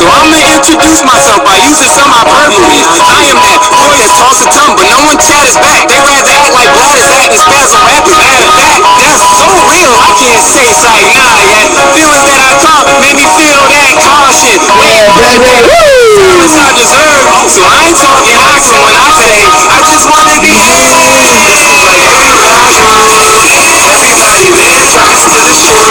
I'ma introduce myself by using some hyperbole. I am that boy that talks a ton, but no one chatters back. They rather act like Blatters acting spasm rappers. Matter of fact, that's so real, I can't say it's like nah yet. Feelings that I caught made me feel that caution. Yeah, baby. Woo! I deserve, so I ain't talking oxen when I say I just wanna be like everybody there tries to the show.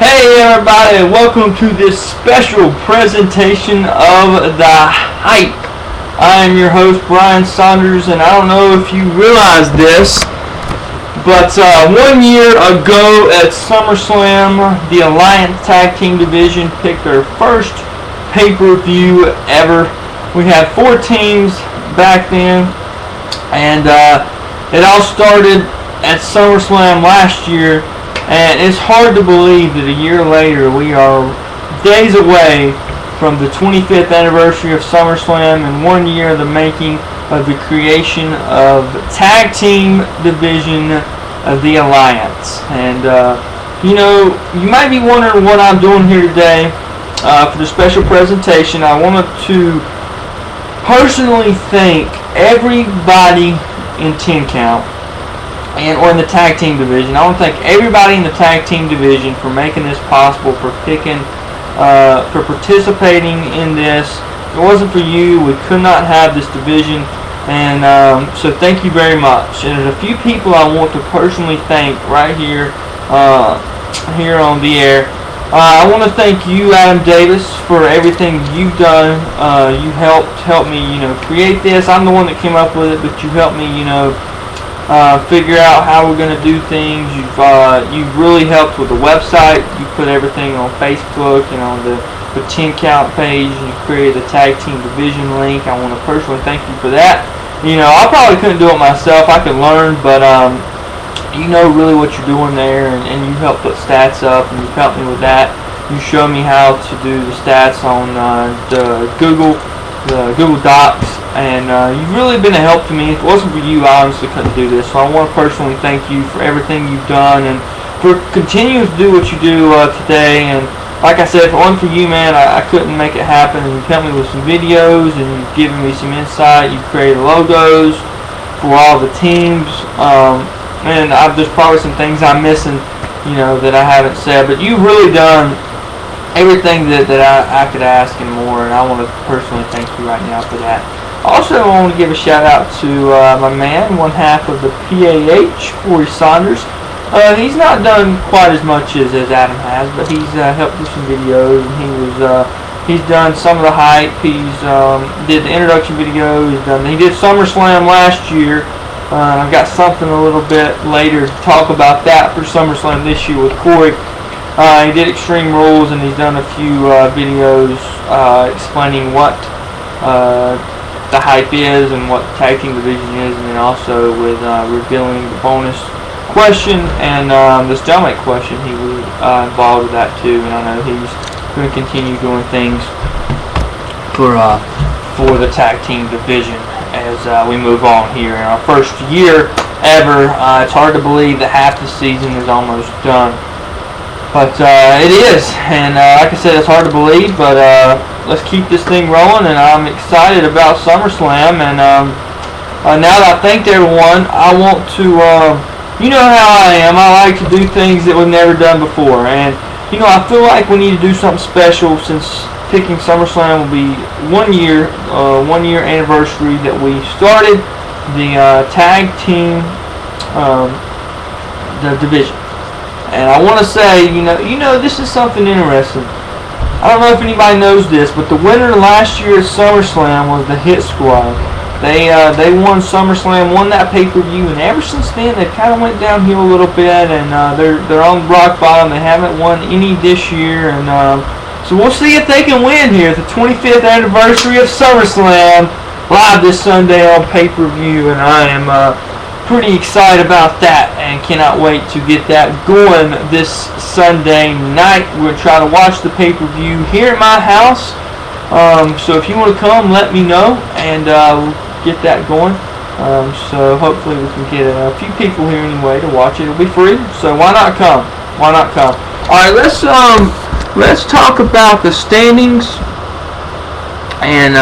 Hey everybody, welcome to this special presentation of The Hype. I am your host Brian Saunders, and I don't know if you realize this, but 1 year ago at SummerSlam, the Alliance Tag Team Division picked their first pay-per-view ever. We had 4 teams back then, and it all started at SummerSlam last year. And it's hard to believe that a year later we are days away from the 25th anniversary of SummerSlam and 1 year of the making of the creation of the Tag Team Division of the Alliance. And, you know, you might be wondering what I'm doing here today for the special presentation. I wanted to personally thank everybody in 10 Count. Or in the tag team division. I want to thank everybody in the tag team division for making this possible, for for participating in this. If it wasn't for you, we could not have this division. And so thank you very much. And there's a few people I want to personally thank right here, here on the air. I want to thank you, Adam Davis, for everything you've done. You helped me, create this. I'm the one that came up with it, but you helped me, figure out how we're going to do things. You've really helped with the website. You put everything on Facebook and on the 10 Count page. You created the Tag Team Division link. I want to personally thank you for that. I probably couldn't do it myself. I could learn, but you know really what you're doing there, and you helped put stats up, and you've helped me with that. You showed me how to do the stats on the Google Docs, and you've really been a help to me. If it wasn't for you, I honestly couldn't do this. So I want to personally thank you for everything you've done and for continuing to do what you do today. And like I said, if it wasn't for you, man, I couldn't make it happen. And you've helped me with some videos, and you've given me some insight. You've created logos for all the teams, and there's probably some things I'm missing, that I haven't said. But you've really done everything that I could ask and more, and I want to personally thank you right now for that. Also, I want to give a shout out to my man, one half of the PAH, Corey Saunders. He's not done quite as much as Adam has, but he's helped with some videos, and he's done some of the hype. He's did the introduction video. He did SummerSlam last year. I've got something a little bit later to talk about that for SummerSlam this year with Corey. He did Extreme Rules, and he's done a few videos explaining what the hype is and what the tag team division is, and then also with revealing the bonus question and the stalemate question. He was involved with that too, and I know he's going to continue doing things for the tag team division as we move on here in our first year ever. It's hard to believe that half the season is almost done. But it is, and like I said, it's hard to believe, but let's keep this thing rolling, and I'm excited about SummerSlam, and now that I've thanked everyone, I want to, you know how I am, I like to do things that we've never done before, and, I feel like we need to do something special since picking SummerSlam will be 1 year anniversary that we started the tag team, the division. And I want to say, this is something interesting. I don't know if anybody knows this, but the winner last year at SummerSlam was the Hit Squad. They won SummerSlam, won that pay-per-view, and ever since then they kind of went downhill a little bit, and they're on rock bottom. They haven't won any this year, and so we'll see if they can win here at the 25th anniversary of SummerSlam. live this Sunday on pay-per-view, and I am pretty excited about that and cannot wait to get that going this Sunday night. We're going to try to watch the pay-per-view here at my house. So if you want to come, let me know, and we'll get that going. So hopefully we can get a few people here anyway to watch it. It'll be free, so why not come? Why not come? All right, let's talk about the standings and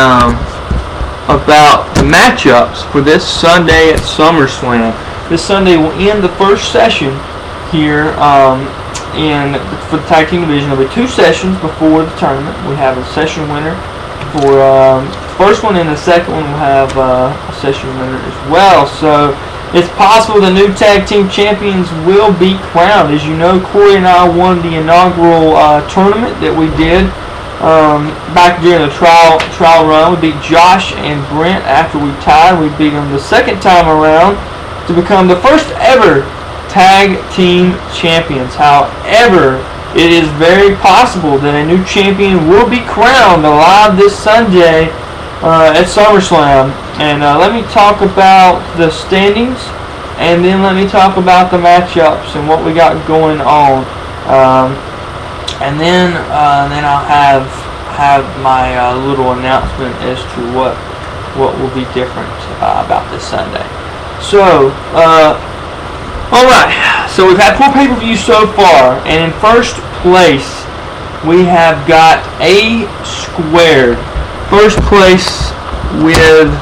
about the matchups for this Sunday at SummerSlam. This Sunday will end the first session here for the tag team division. There'll be 2 sessions before the tournament. We have a session winner for the first one, and the second one will have a session winner as well. So it's possible the new tag team champions will be crowned. As you know, Corey and I won the inaugural tournament that we did back during the trial run. We beat Josh and Brent after we tied. We beat them the second time around to become the first ever tag team champions. However, it is very possible that a new champion will be crowned live this Sunday at SummerSlam. And let me talk about the standings, and then let me talk about the matchups and what we got going on. And then I'll have my little announcement as to what will be different about this Sunday. So, all right. So we've had 4 pay-per-views so far, and in first place we have got A Squared. First place with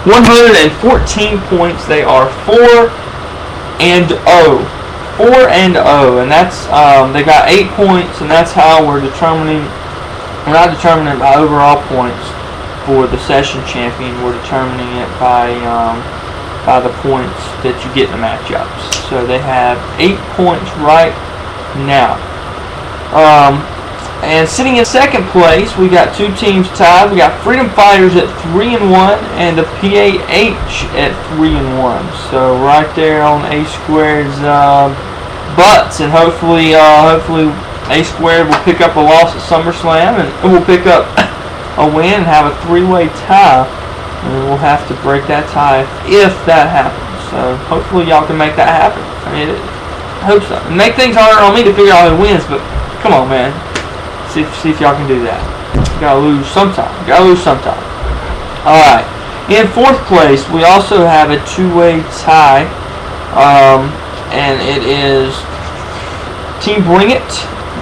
114 points. They are 4-0. 4-0, and that's they got 8 points, and that's how we're determining. We're not determining it by overall points for the session champion. We're determining it by the points that you get in the matchups. So they have 8 points right now. And sitting in second place, we got 2 teams tied. We got Freedom Fighters at 3-1 and the PAH at 3-1. So right there on A Squared's butts, and hopefully A Squared will pick up a loss at SummerSlam, and we'll pick up a win and have a 3-way tie. And we'll have to break that tie if that happens. So hopefully y'all can make that happen. I mean, I hope so. And make things harder on me to figure out who wins, but come on, man. See if y'all can do that. Gotta lose sometime. Alright. In fourth place, we also have a 2-way tie. And it is Team Bring It.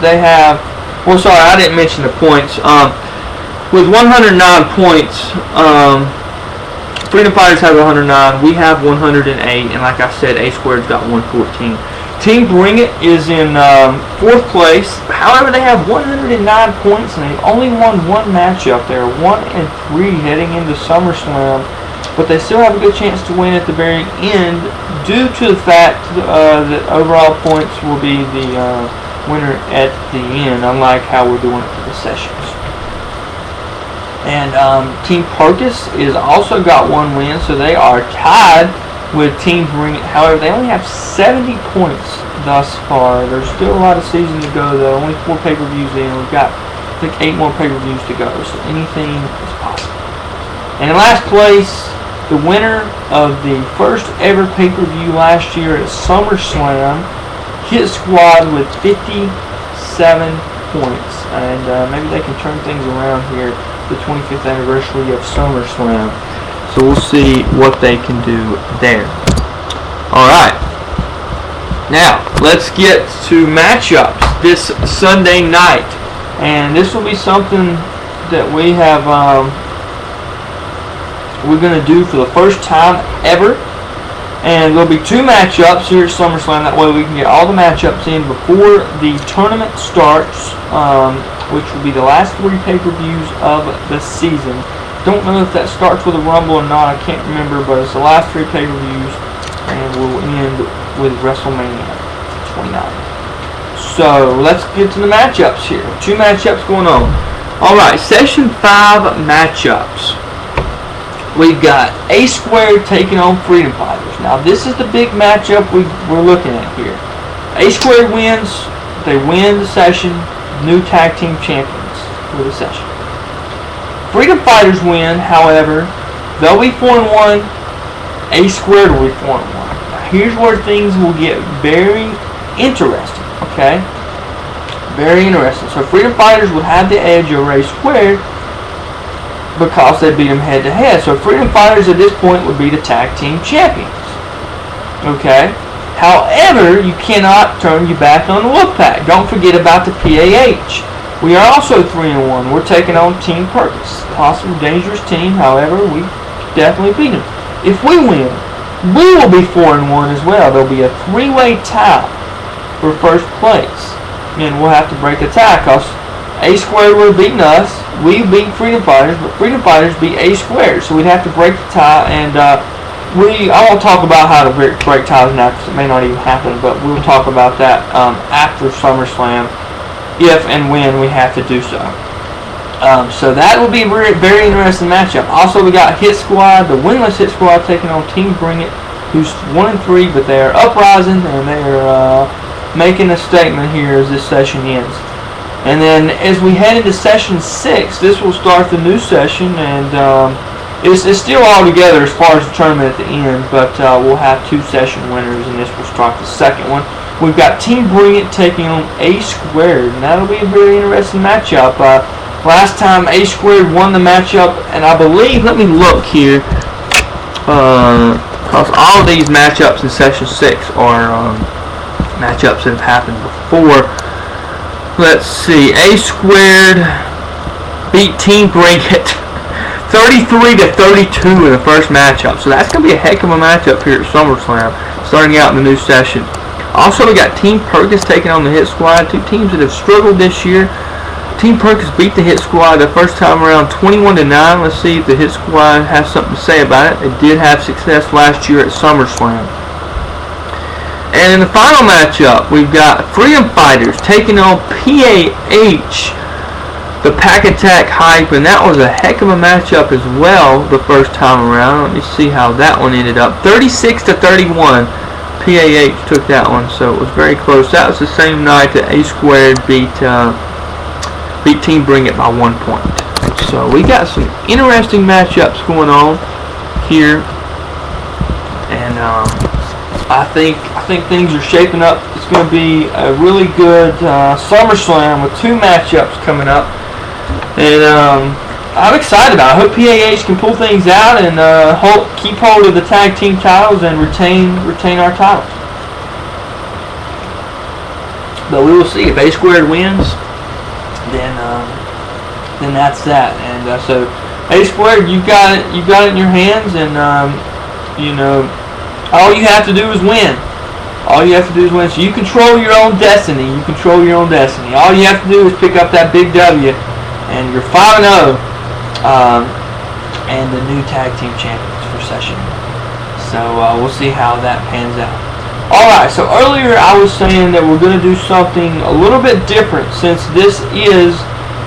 They have... Well, sorry, I didn't mention the points. With 109 points, Freedom Fighters have 109. We have 108. And like I said, A Squared's got 114. Team Bring It is in 4th place. However, they have 109 points, and they've only won 1 matchup. They're 1-3 heading into SummerSlam, but they still have a good chance to win at the very end due to the fact that overall points will be the winner at the end, unlike how we're doing it for the sessions. And Team Purchase is also got 1 win, so they are tied with Team Bring It. However, they only have 70 points thus far. There's still a lot of season to go, though. Only 4 pay-per-views in. We've got, I think, 8 more pay-per-views to go, so anything is possible. And in last place, the winner of the first ever pay-per-view last year at SummerSlam, Hit Squad with 57 points. And maybe they can turn things around here, the 25th anniversary of SummerSlam. So we'll see what they can do there. Alright. Now, let's get to matchups this Sunday night. And this will be something that we have, we're going to do for the first time ever. And there'll be 2 matchups here at SummerSlam. That way we can get all the matchups in before the tournament starts, which will be the last 3 pay-per-views of the season. Don't know if that starts with a Rumble or not. I can't remember, but it's the last 3 pay-per-views, and we'll end with WrestleMania 29. So let's get to the matchups here. 2 matchups going on. All right, Session 5 matchups. We've got A Squared taking on Freedom Fighters. Now this is the big matchup we're looking at here. A Squared wins. They win the session. New tag team champions for the session. Freedom Fighters win, however, they'll be 4-1. A Squared will be 4-1. Now, here's where things will get very interesting, okay? Very interesting. So Freedom Fighters would have the edge over A Squared because they beat them head-to-head. So Freedom Fighters at this point would be the tag team champions, okay? However, you cannot turn your back on the Wolfpack. Don't forget about the PAH. We are also 3-1. We're taking on Team Purpose. Possible dangerous team. However, we definitely beat them. If we win, we will be 4-1 as well. There'll be a 3-way tie for first place. And we'll have to break the tie because A Squared would have beaten us. We beat Freedom Fighters, but Freedom Fighters beat A Squared. So we'd have to break the tie. And I won't talk about how to break ties now because it may not even happen. But we'll talk about that after SummerSlam, if and when we have to do so. So that will be a very, very interesting matchup. Also, we got Hit Squad, the winless Hit Squad, taking on Team Bring It, who's 1-3, but they are uprising and they are making a statement here as this session ends. And then as we head into session 6, this will start the new session, and it's still all together as far as the tournament at the end, but we'll have 2 session winners, and this will start the second one. We've got Team Bring It taking on A Squared, and that'll be a very interesting matchup. Last time A Squared won the matchup, and I believe, let me look here, because all of these matchups in Session 6 are matchups that have happened before. Let's see, A Squared beat Team Bring It 33-32 in the first matchup, so that's going to be a heck of a matchup here at SummerSlam, starting out in the new session. Also, we got Team Purpose taking on the Hit Squad, 2 teams that have struggled this year. Team Purpose beat the Hit Squad the first time around 21-9. Let's see if the Hit Squad has something to say about it. They did have success last year at SummerSlam. And in the final matchup, we've got Freedom Fighters taking on PAH, the Pack Attack Hype, and that was a heck of a matchup as well the first time around. Let me see how that one ended up. 36-31. PAH took that one, so it was very close. That was the same night that A Squared beat Team Bring It by 1 point. So we got some interesting matchups going on here, and I think things are shaping up. It's going to be a really good SummerSlam with 2 matchups coming up, and I'm excited about it. I hope PAH can pull things out and keep hold of the tag team titles and retain our titles. But we will see. If A Squared wins, then that's that. And so A Squared, you got it in your hands, and you know, all you have to do is win. All you have to do is win. So you control your own destiny. You control your own destiny. All you have to do is pick up that big W, and you're 5-0, and the new tag team champions for session. So we'll see how that pans out. Alright, so earlier I was saying that we're going to do something a little bit different since this is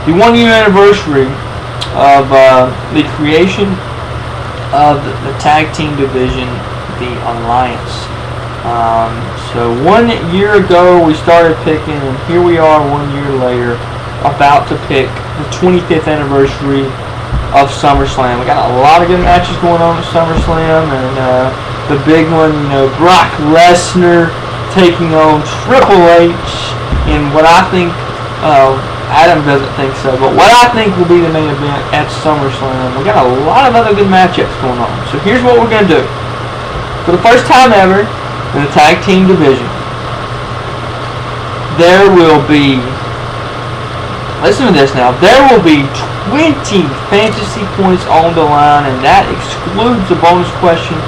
the 1-year anniversary of the creation of the tag team division, the Alliance. So 1 year ago we started picking, and here we are 1 year later about to pick the 25th anniversary of SummerSlam. We got a lot of good matches going on at SummerSlam, and the big one, you know, Brock Lesnar taking on Triple H in what I think, Adam doesn't think so, but what I think will be the main event at SummerSlam. We got a lot of other good matchups going on. So here's what we're going to do. For the first time ever in the tag team division, there will be, listen to this now, there will be 20 fantasy points on the line, and that excludes the bonus question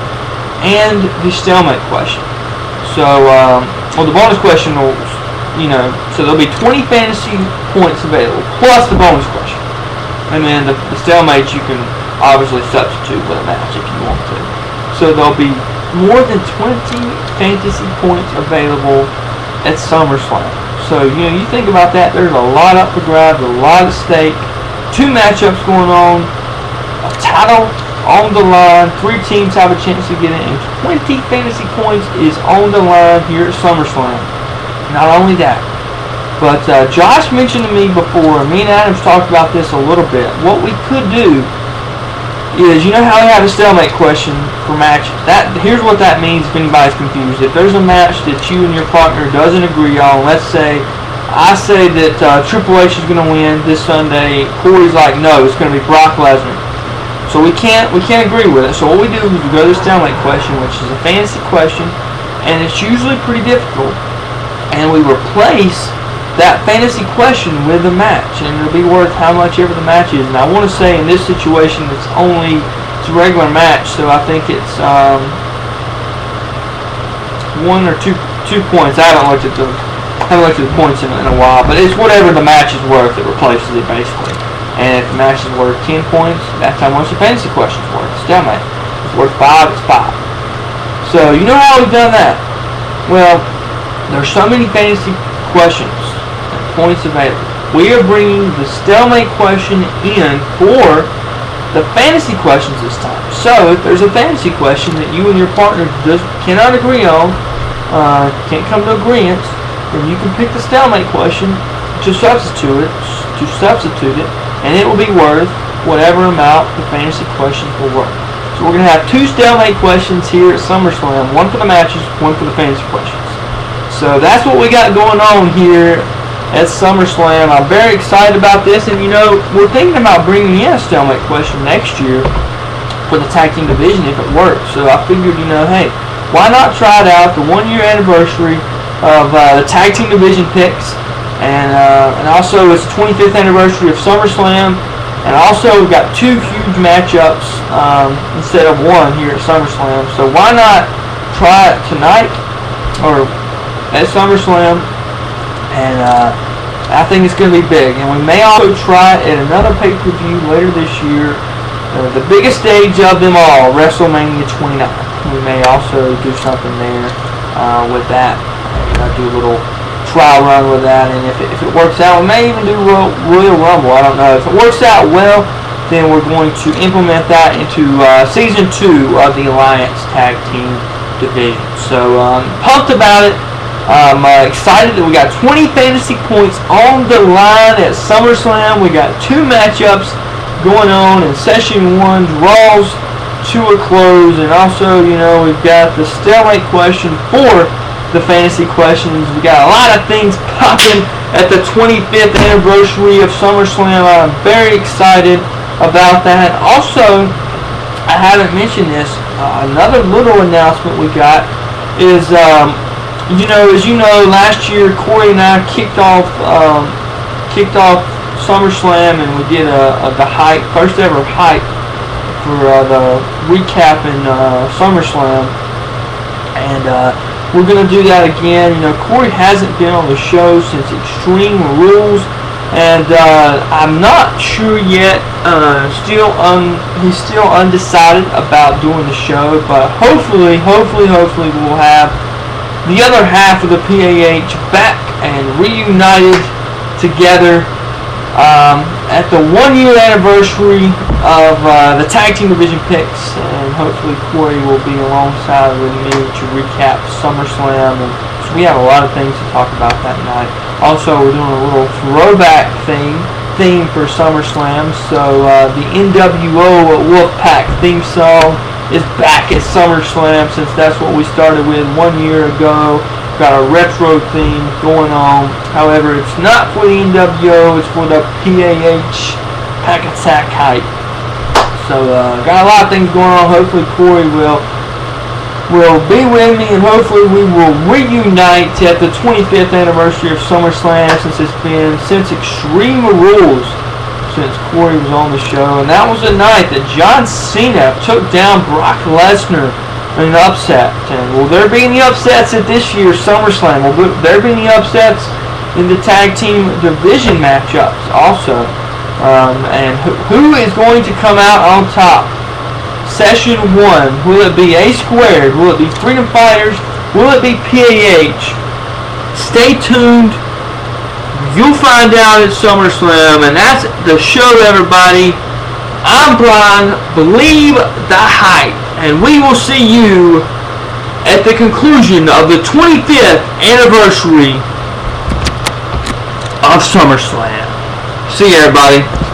and the stalemate question. So, well, the bonus question will, you know, so there'll be 20 fantasy points available, plus the bonus question. And then the stalemate you can obviously substitute with a match if you want to. So there'll be more than 20 fantasy points available at SummerSlam. So, you know, you think about that, there's a lot up for grabs, a lot at stake, 2 matchups going on, a title on the line, 3 teams have a chance to get in, and 20 fantasy points is on the line here at SummerSlam. Not only that, But Josh mentioned to me before, me and Adams talked about this a little bit. What we could do is, you know how we have a stalemate question for matches? Here's what that means if anybody's confused. If there's a match that you and your partner doesn't agree on, let's say I say that Triple H is going to win this Sunday. Corey's like, no, it's going to be Brock Lesnar. So we can't agree with it. So what we do is we go to the stalemate question, which is a fantasy question, and it's usually pretty difficult. And we replace that fantasy question with a match, and it'll be worth how much ever the match is. And I want to say in this situation it's a regular match, so I think it's 1 or 2 points. I haven't looked at the points in a while, but it's whatever the match is worth that replaces it basically. And if the match is worth 10 points, that's how much the fantasy question is worth. Stalemate. If it's worth 5, it's 5. So you know how we've done that? Well, there's so many fantasy questions points available. We are bringing the stalemate question in for the fantasy questions this time. So if there's a fantasy question that you and your partner cannot agree on, can't come to agreement, then you can pick the stalemate question to substitute it, and it will be worth whatever amount the fantasy questions will worth. So we're going to have 2 stalemate questions here at SummerSlam, one for the matches, one for the fantasy questions. So that's what we got going on here at SummerSlam. I'm very excited about this, and you know, we're thinking about bringing in a stalemate question next year for the tag team division if it works. So I figured, you know, hey, why not try it out, the 1-year anniversary of the tag team division picks, and also it's the 25th anniversary of SummerSlam, and also we've got 2 huge matchups instead of 1 here at SummerSlam. So why not try it tonight or at SummerSlam? And I think it's going to be big. And we may also try it at another pay-per-view later this year. The biggest stage of them all, WrestleMania 29. We may also do something there with that. Do a little trial run with that. And if it works out, we may even do Royal Rumble. I don't know. If it works out well, then we're going to implement that into Season 2 of the Alliance Tag Team Division. So pumped about it. I'm excited that we got 20 fantasy points on the line at SummerSlam. We got 2 matchups going on in Session 1, draws to a close, and also, you know, we've got the stalemate question for the fantasy questions. We got a lot of things popping at the 25th anniversary of SummerSlam. I'm very excited about that. Also, I haven't mentioned this. Another little announcement we got is as you know, last year Corey and I kicked off SummerSlam, and we did the hype, first ever hype for the recapping SummerSlam, and we're gonna do that again. You know, Corey hasn't been on the show since Extreme Rules, and I'm not sure yet. He's still undecided about doing the show, but hopefully we'll have the other half of the PAH back and reunited together at the 1-year anniversary of the tag team division picks, and hopefully Corey will be alongside with me to recap SummerSlam, and so we have a lot of things to talk about that night. Also, we're doing a little throwback theme for SummerSlam, so the NWO Wolfpack theme song is back at SummerSlam, since that's what we started with 1 year ago. Got a retro theme going on. However, it's not for the NWO, it's for the PAH Pack Attack hype. So got a lot of things going on. Hopefully Corey will be with me, and hopefully we will reunite at the 25th anniversary of SummerSlam, since it's been since Extreme Rules since Corey was on the show. And that was the night that John Cena took down Brock Lesnar in an upset. And will there be any upsets at this year's SummerSlam? Will there be any upsets in the tag team division matchups also? And who is going to come out on top? Session 1, will it be A Squared? Will it be Freedom Fighters? Will it be PAH? Stay tuned. You'll find out at SummerSlam, and that's the show, everybody. I'm Brian, believe the hype, and we will see you at the conclusion of the 25th anniversary of SummerSlam. See you, everybody.